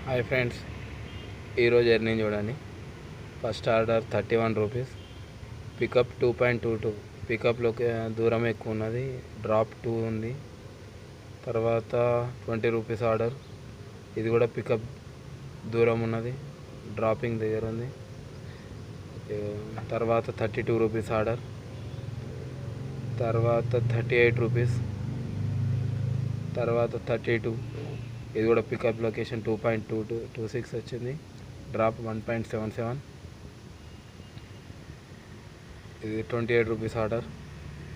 Hi friends, ఈరోజు earning చూడండి. First order 31 rupees, pickup 2.22. పికప్లోకి దూరం ఎక్కువ ఉన్నది, డ్రాప్ 2 ఉంది. తర్వాత 20 రూపీస్ ఆర్డర్, ఇది కూడా పికప్ దూరం ఉన్నది, డ్రాపింగ్ దగ్గర ఉంది. తర్వాత 32 రూపీస్ ఆర్డర్, తర్వాత 38 రూపీస్, తర్వాత 32. ఇది కూడా పికప్ లొకేషన్ 2.26 వచ్చింది, డ్రాప్ 1.77. ఇది 28 రూపీస్ ఆర్డర్,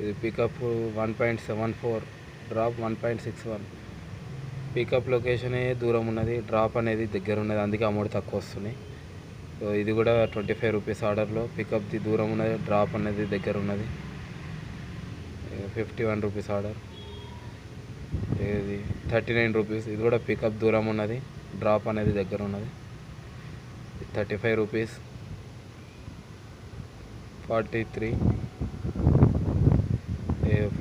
ఇది పికప్ 1.74, డ్రాప్ 1.61. పికప్ లొకేషనే దూరం ఉన్నది, డ్రాప్ అనేది దగ్గర ఉన్నది, అందుకే అమౌంట్ తక్కువ వస్తున్నాయి. సో ఇది కూడా 25 రూపీస్ ఆర్డర్లో పికప్ది దూరం ఉన్నది, డ్రాప్ అనేది దగ్గర ఉన్నది. 51 రూపీస్ ఆర్డర్, ఇది 39 రూపీస్, ఇది కూడా పికప్ దూరం ఉన్నది, డ్రాప్ అనేది దగ్గర ఉన్నది. 35 రూపీస్, 43,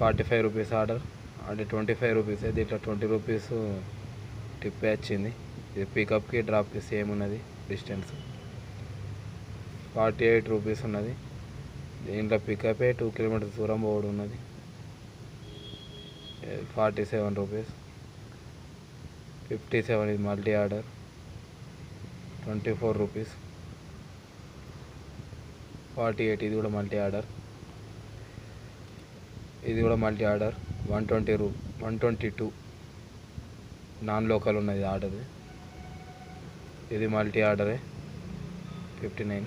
45 రూపీస్ ఆర్డర్, అంటే 25 రూపీస్. దీంట్లో 20 రూపీస్ టిప్ వచ్చింది. ఇది పికప్కి డ్రాప్కి సేమ్ ఉన్నది డిస్టెన్స్. 48 రూపీస్ ఉన్నది, దీంట్లో పికపే 2 కిలోమీటర్స్ దూరం పోవడం ఉన్నది. 47 రూపీస్, 57, ఇది మల్టీ ఆర్డర్. 24 రూపీస్, 48, ఇది కూడా మల్టీ ఆర్డర్. ఇది కూడా మల్టీ ఆర్డర్. 122 నాన్ లోకల్ ఉన్నది ఆర్డర్. ఇది మల్టీ ఆర్డరే. 59.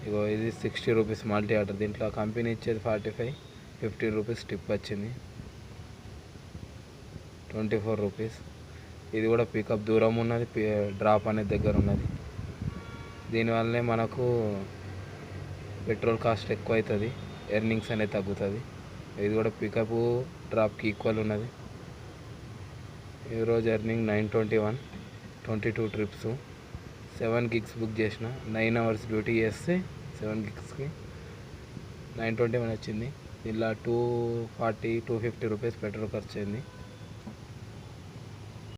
ఇగో ఇది 60 రూపీస్ మల్టీ ఆర్డర్. దీంట్లో కంపెనీ ఇచ్చేది 45, 15 రూపీస్ టిప్ వచ్చింది. 24 రూపీస్, ఇది కూడా పికప్ దూరం ఉన్నది, డ్రాప్ అనేది దగ్గర ఉన్నది. దీనివల్లనే మనకు పెట్రోల్ కాస్ట్ ఎక్కువ అవుతుంది, ఎర్నింగ్స్ అనేది తగ్గుతుంది. ఇది కూడా పికప్ డ్రాప్కి ఈక్వల్ ఉన్నది. ఈరోజు ఎర్నింగ్ 921, 22 ట్రిప్స్, 7 gigs బుక్ చేసిన. 9 hours డ్యూటీ చేస్తే 7 gigsకి 921 వచ్చింది. ఇలా 240, 250 రూపీస్ పెట్రోల్ ఖర్చు అయింది.